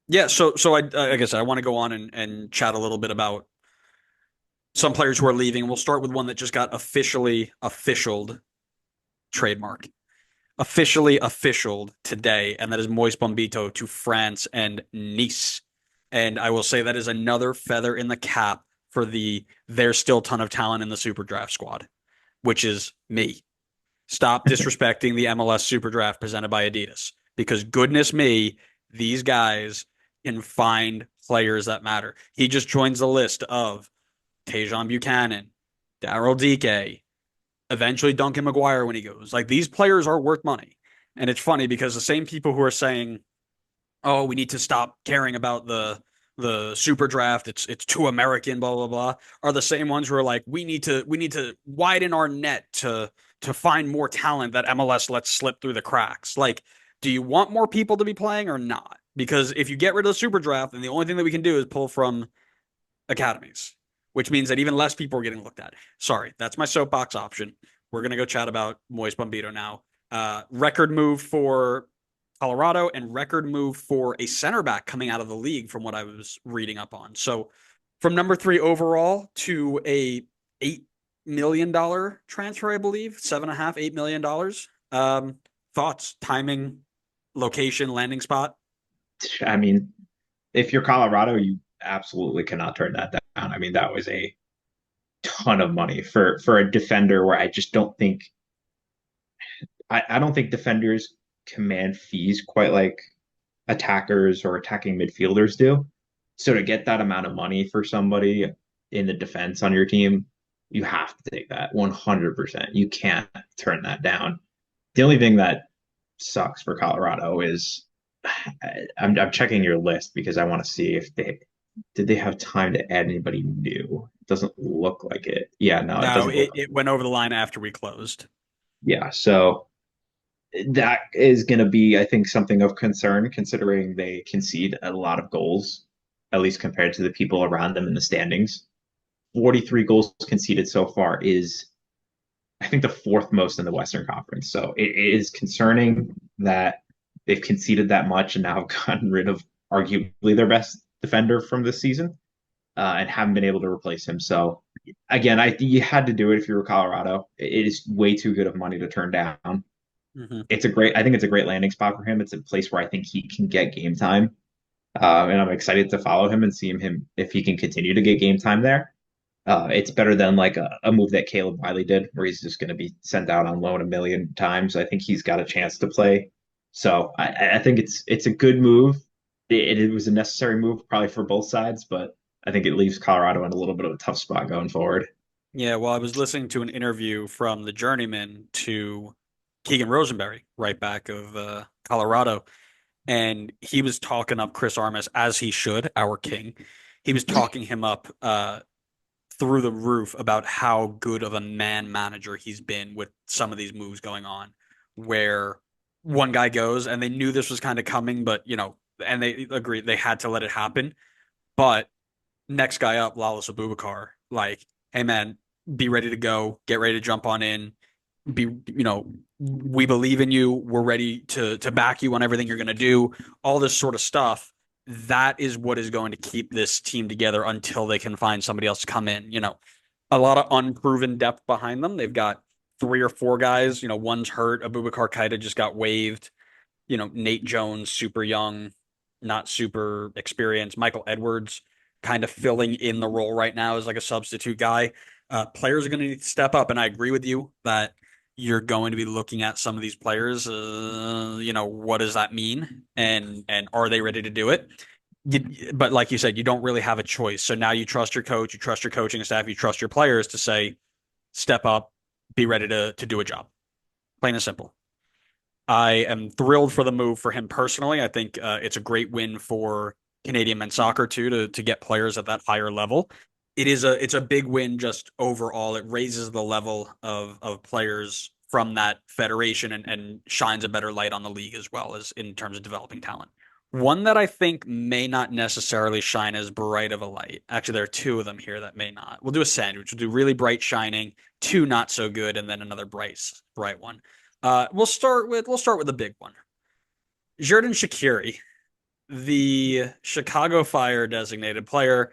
Yeah, so like I said, I want to go on and chat a little bit about some players who are leaving. We'll start with one that just got officially officialed, trademark. Officially officialed today, and that is Moise Bombito to France and Nice. And I will say that is another feather in the cap for there's still a ton of talent in the super draft squad, which is me. Stop disrespecting the MLS Super Draft presented by Adidas because goodness me, these guys can find players that matter. He just joins the list of Tajon Buchanan, Daryl Dike, eventually Duncan McGuire when he goes. Like these players are worth money. And it's funny because the same people who are saying, "Oh, we need to stop caring about the super draft. It's too American, blah blah blah," are the same ones who are like, "We need to widen our net to find more talent that MLS lets slip through the cracks." Like, do you want more people to be playing or not? Because if you get rid of the super draft, then the only thing that we can do is pull from academies, which means that even less people are getting looked at. Sorry, that's my soapbox option. We're going to go chat about Moise Bombito now. Record move for Colorado and record move for a center back coming out of the league from what I was reading up on. So from number 3 overall to a $8 million transfer, I believe, 7.5, $8 million. Thoughts, timing, location, landing spot. I mean, if you're Colorado, you absolutely cannot turn that down. I mean, that was a ton of money for a defender where I just don't think I don't think defenders command fees quite like attackers or attacking midfielders do. So to get that amount of money for somebody in the defense on your team, you have to take that 100%. You can't turn that down. The only thing that sucks for Colorado is I'm checking your list because I want to see if they have time to add anybody new. It doesn't look like it. Yeah, no, it No, doesn't look. it went over the line after we closed. Yeah, so that is going to be, I think, something of concern considering they concede a lot of goals, at least compared to the people around them in the standings. 43 goals conceded so far is, I think, the fourth most in the Western Conference. So it is concerning that they've conceded that much and now have gotten rid of arguably their best defender from this season and haven't been able to replace him. So again, you had to do it if you were Colorado. It is way too good of money to turn down. Mm-hmm. I think it's a great landing spot for him. It's a place where I think he can get game time. And I'm excited to follow him and see him if he can continue to get game time there. It's better than like a move that Caleb Wiley did, where he's just going to be sent out on loan a million times. I think he's got a chance to play. So I think it's a good move. It was a necessary move probably for both sides, but I think it leaves Colorado in a little bit of a tough spot going forward. Yeah, well, I was listening to an interview from the journeyman to Keegan Rosenberry, right back of Colorado, and he was talking up Chris Armas as he should, our king. He was talking him up through the roof about how good of a man manager he's been with some of these moves going on, where one guy goes and they knew this was kind of coming, but and they agreed they had to let it happen. But next guy up, Lawless Abubakar, like, hey man, be ready to go, get ready to jump on in, be we believe in you, we're ready to back you on everything you're going to do, all this sort of stuff. That is what is going to keep this team together until they can find somebody else to come in. A lot of unproven depth behind them. They've got 3 or 4 guys. One's hurt. Abubakar Kaita just got waived. Nate Jones, super young, not super experienced. Michael Edwards kind of filling in the role right now as like a substitute guy. Players are going to need to step up, and I agree with you that you're going to be looking at some of these players. What does that mean, and are they ready to do it? But like you said, you don't really have a choice. So now you trust your coach, you trust your coaching staff, you trust your players to say, step up, be ready to do a job. Plain and simple. I am thrilled for the move for him personally. I think it's a great win for Canadian men's soccer too to get players at that higher level. It's a big win just overall. It raises the level of players from that federation and shines a better light on the league as well as in terms of developing talent. One that I think may not necessarily shine as bright of a light. Actually, there are 2 of them here that may not. We'll do a sandwich. We'll do really bright shining, 2 not so good, and then another bright one. We'll start with the big one. Xherdan Shaqiri. The Chicago Fire designated player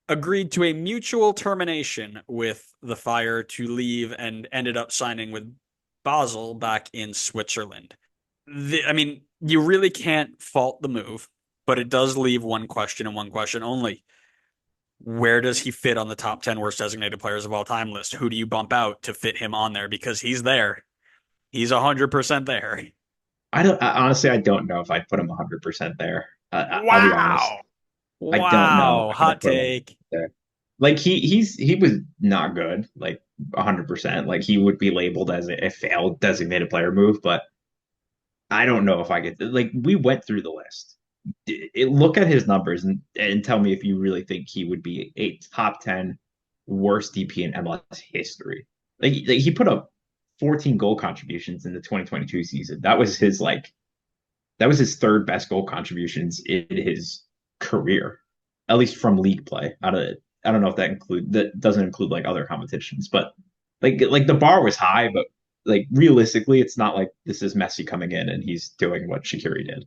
agreed to a mutual termination with the Fire to leave and ended up signing with Basel back in Switzerland. I mean, you really can't fault the move, but it does leave one question and one question only. Where does he fit on the top 10 worst designated players of all time list? Who do you bump out to fit him on there? Because he's there. He's 100% there. Honestly, I don't know if I'd put him 100% there. I'll be honest. Wow. I don't know Wow. if I'd Hot put him take. there. Like he was not good, like 100%. Like he would be labeled as a failed designated player move, but I don't know if I could. Like we went through the list. Look at his numbers and tell me if you really think he would be a top 10 worst DP in MLS history. Like he put up 14 goal contributions in the 2022 season. That was his third best goal contributions in his career, at least from league play. I don't know if that doesn't include like other competitions, but like the bar was high, but like realistically, it's not like this is Messi coming in and he's doing what Shaqiri did.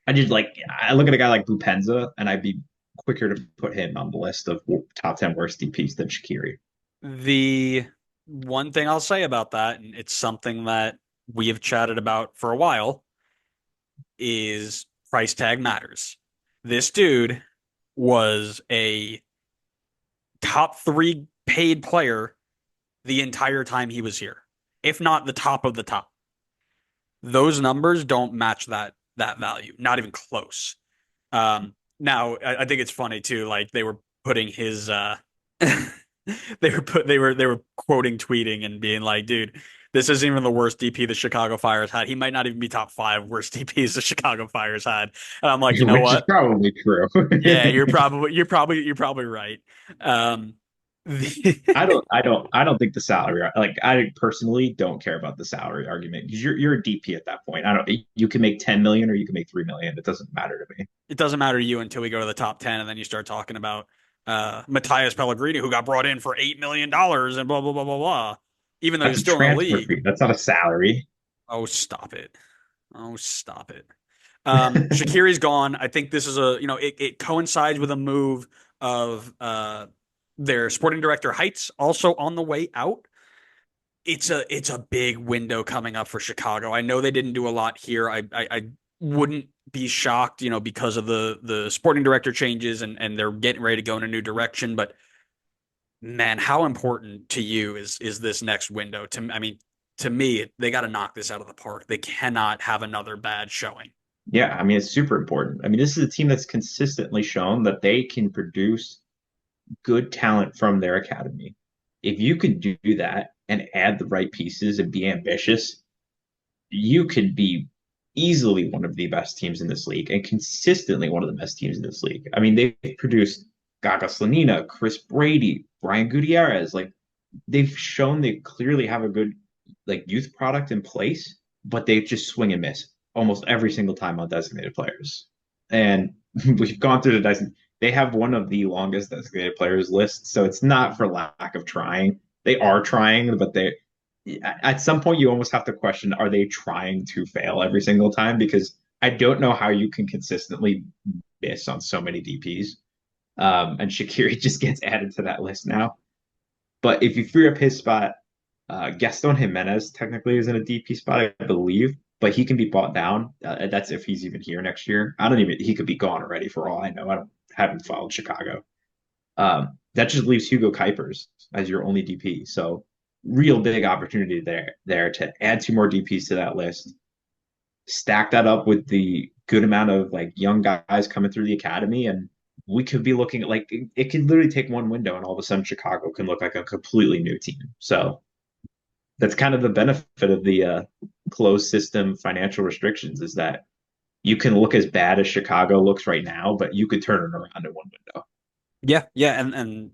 I look at a guy like Bupenza and I'd be quicker to put him on the list of top 10 worst DPs than Shaqiri. The one thing I'll say about that, and it's something that we have chatted about for a while, is price tag matters. This dude was a top three paid player the entire time he was here, if not the top of the top. Those numbers don't match that value, not even close. Now I think it's funny too. Like they were putting his they were quoting tweeting and being like, dude, this isn't even the worst DP the Chicago Fire's had. He might not even be top five worst DPs the Chicago Fire's had. And I'm like, you know Which is what? probably true. Yeah, you're probably right. Um, the, I don't think the salary, like I personally don't care about the salary argument because you're a DP at that point. I don't, you can make 10 million or you can make 3 million. It doesn't matter to me. it doesn't matter to you until we go to the top 10 and then you start talking about Matthias Pellegrini who got brought in for $8 million and blah blah blah blah blah. Even though That's he's a still in the transfer league. fee. That's not a salary. Oh, stop it. Oh, stop it. Shaqiri's gone. I think this is it coincides with a move of their sporting director Heights also on the way out. It's a big window coming up for Chicago. I know they didn't do a lot here. I wouldn't be shocked, because of the sporting director changes and they're getting ready to go in a new direction. But man, how important to you is this next window? To me, they got to knock this out of the park. They cannot have another bad showing. Yeah, I mean it's super important. I mean this is a team that's consistently shown that they can produce good talent from their academy. If you could do that and add the right pieces and be ambitious, you could be easily one of the best teams in this league and consistently one of the best teams in this league. I mean, they've produced Gaga Slanina, Chris Brady, Brian Gutierrez. Like they've shown they clearly have a good like youth product in place, but they just swing and miss almost every single time on designated players. And we've gone through the designated. They have one of the longest designated players lists, so it's not for lack of trying. They are trying, but they at some point you almost have to question, are they trying to fail every single time? Because I don't know how you can consistently miss on so many DPs. And Shaqiri just gets added to that list now. But if you free up his spot, Gaston Jimenez technically is in a DP spot, I believe, but he can be bought down. That's if he's even here next year. I don't even, he could be gone already for all I know. Haven't followed Chicago. That just leaves Hugo Kuipers as your only DP. So real big opportunity there to add two more DPs to that list. Stack that up with the good amount of like young guys coming through the academy, and we could be looking at like it could literally take one window, and all of a sudden Chicago can look like a completely new team. So that's kind of the benefit of the closed system financial restrictions is that you can look as bad as Chicago looks right now, but you could turn it around in one window. Yeah, yeah, and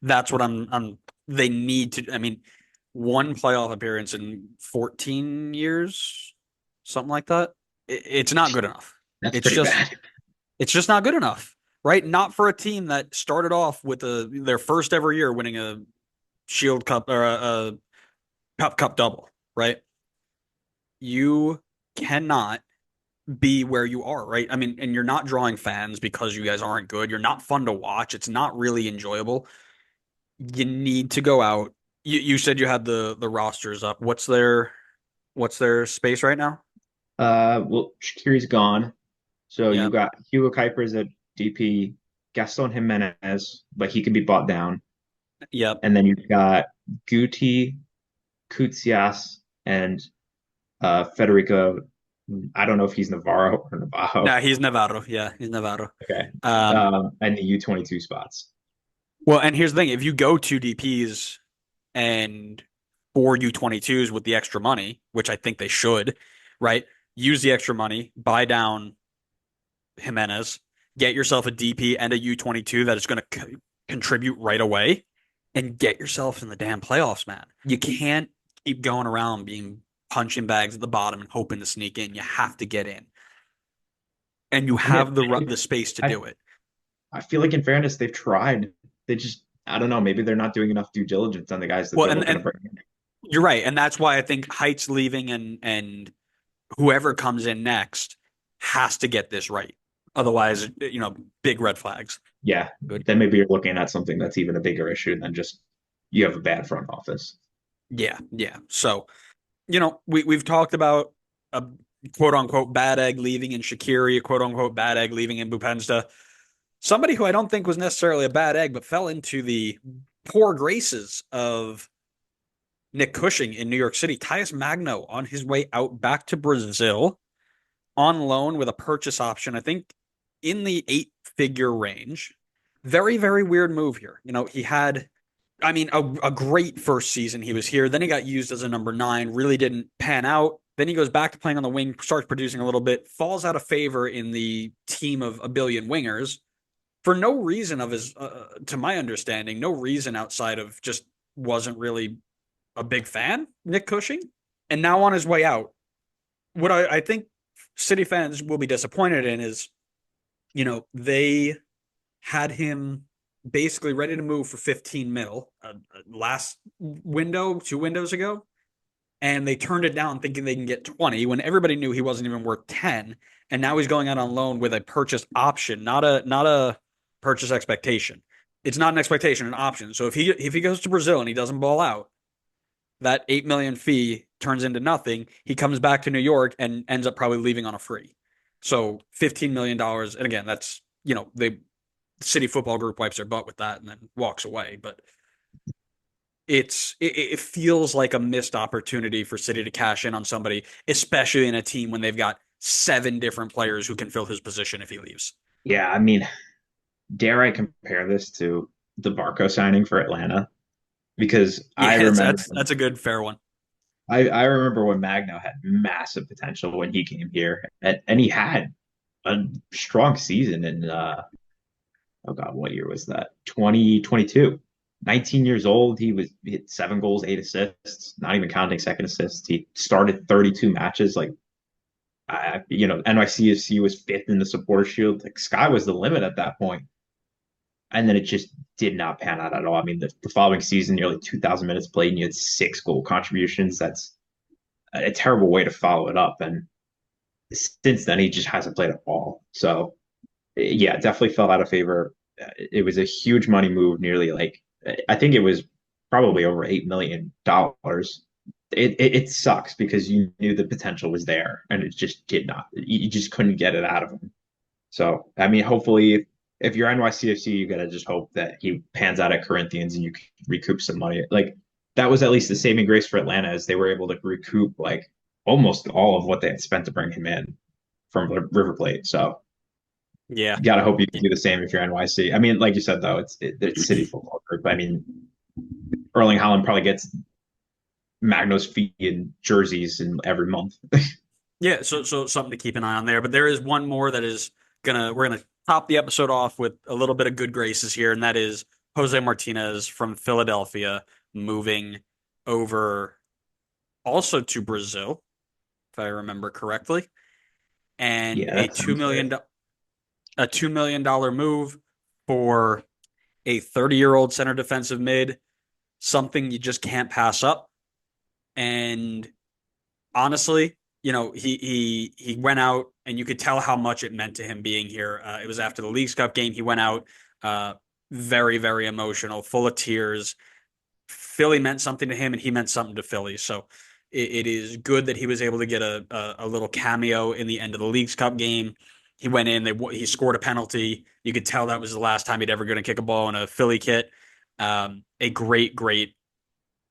that's what I'm they need to. I mean, one playoff appearance in 14 years, something like that. It's not good enough. That's It's pretty just bad. it's just not good enough, right? Not for a team that started off with their first ever year winning a Shield Cup or a Cup double, right? You cannot be where you are, right? I mean, and you're not drawing fans because you guys aren't good. You're not fun to watch. It's not really enjoyable. You need to go out. You said you had the rosters up. What's their space right now? Well, Shaqiri's gone. So you Yeah. got Hugo Kuipers at DP, Gaston Jimenez, but he can be bought down. Yep. And then you've got Guti, Kutsias, and Federico. I don't know if he's Navarro or No, Navajo. he's Navarro. Yeah, he's Navarro. Okay. Um, And the U22 spots. well, and here's the thing: if you go two DPs and four U22s with the extra money, which I think they should, right? Use the extra money, buy down Jimenez, get yourself a DP and a U22 that is going to contribute right away, and get yourself in the damn playoffs, man. You can't keep going around being punching bags at the bottom and hoping to sneak in. You have to get in, and you I mean, have the space to I, do it. I feel like in fairness, they've tried. They just, I don't know, maybe they're not doing enough due diligence on the guys that Well, they're and looking to and bring in. you're right, and that's why I think Height's leaving, and whoever comes in next has to get this right. Otherwise, big red flags. Yeah, then maybe you're looking at something that's even a bigger issue than just you have a bad front office. Yeah, yeah. So, we've talked about a quote unquote bad egg leaving in Shaqiri, a quote unquote bad egg leaving in Bupensta. Somebody who I don't think was necessarily a bad egg, but fell into the poor graces of Nick Cushing in New York City. Tyus Magno on his way out back to Brazil on loan with a purchase option, I think in the 8-figure range. Very, very weird move here. He had, I mean, a great first season he was here. Then he got used as a number 9, really didn't pan out. Then he goes back to playing on the wing, starts producing a little bit, falls out of favor in the team of a billion wingers for no reason of his, to my understanding, no reason outside of just wasn't really a big fan, Nick Cushing. And now on his way out, what I think City fans will be disappointed in is, they had him basically ready to move for 15 mil last window, 2 windows ago, and they turned it down thinking they can get 20 when everybody knew he wasn't even worth 10. And now he's going out on loan with a purchase option, not a purchase expectation. It's not an expectation, an option. So if he goes to Brazil and he doesn't ball out, that 8 million fee turns into nothing. He comes back to New York and ends up probably leaving on a free. So $15 million, and again, that's the City Football Group wipes their butt with that and then walks away. But it feels like a missed opportunity for City to cash in on somebody, especially in a team when they've got 7 different players who can fill his position if he leaves. Yeah, I mean, dare I compare this to the Barco signing for Atlanta? Because I Yeah, remember that's a good fair one. I remember when Magno had massive potential when he came here, and he had a strong season in oh God, what year was that? 2022. 19 years old. He hit 7 goals, 8 assists, not even counting second assists. He started 32 matches. Like, NYCFC was fifth in the supporter shield. Like, sky was the limit at that point. And then it just did not pan out at all. I mean, the following season, nearly 2,000 minutes played, and you had 6 goal contributions. That's a terrible way to follow it up. And since then, he just hasn't played at all. So, yeah, definitely fell out of favor. It was a huge money move, nearly like I think it was probably over $8 million. It sucks because you knew the potential was there, and it just did not. You just couldn't get it out of him. So, I mean, hopefully, if you're NYCFC, you gotta just hope that he pans out at Corinthians and you can recoup some money. Like that was at least the saving grace for Atlanta, as they were able to recoup like almost all of what they had spent to bring him in from River Plate. So Yeah. you gotta hope you can do the same if you're NYC. I mean, like you said though, it's City Football Group. I mean, Erling Haaland probably gets Magno's feet in jerseys in every month. Yeah, so something to keep an eye on there. But there is one more that is we're gonna top the episode off with a little bit of good graces here, and that is Jose Martinez from Philadelphia moving over also to Brazil, if I remember correctly, and Yeah, a that two sounds right. million $2 million move for a 30-year-old center defensive mid, something you just can't pass up. And honestly, he went out and you could tell how much it meant to him being here. It was after the Leagues Cup game. He went out uh, very, very emotional, full of tears. Philly meant something to him, and he meant something to Philly. So it is good that he was able to get a little cameo in the end of the Leagues Cup game. He went in, he scored a penalty. You could tell that was the last time he'd ever going to kick a ball in a Philly kit. A great, great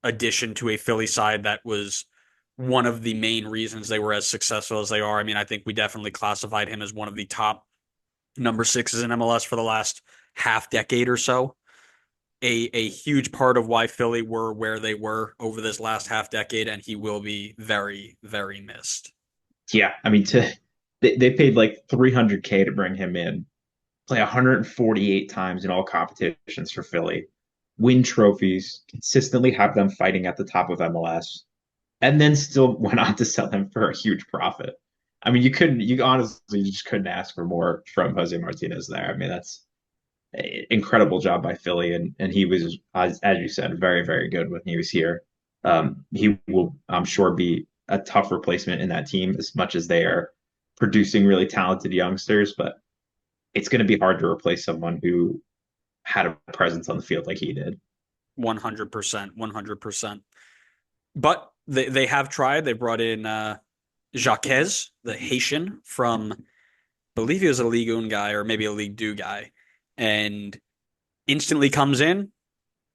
addition to a Philly side that was one of the main reasons they were as successful as they are. I mean, I think we definitely classified him as one of the top number sixes in MLS for the last half decade or so. A huge part of why Philly were where they were over this last half decade, and he will be very, very missed. Yeah, I mean, they paid like 300K to bring him in, play 148 times in all competitions for Philly, win trophies, consistently have them fighting at the top of MLS, and then still went on to sell them for a huge profit. I mean, you honestly just couldn't ask for more from Jose Martinez there. I mean, that's an incredible job by Philly, and he was, as you said, very, very good when he was here. He will, I'm sure, be a tough replacement in that team as much as they are producing really talented youngsters, but it's going to be hard to replace someone who had a presence on the field like he did. 100%, 100%. But they have tried. They brought in Jaquez, the Haitian from, I believe he was a Ligue 1 guy or maybe a Ligue 2 guy, and instantly comes in.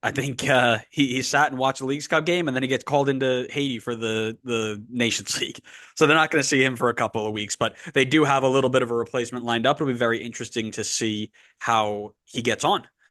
I think he sat and watched the Leagues Cup game, and then he gets called into Haiti for the Nations League. So they're not going to see him for a couple of weeks, but they do have a little bit of a replacement lined up. It'll be very interesting to see how he gets on.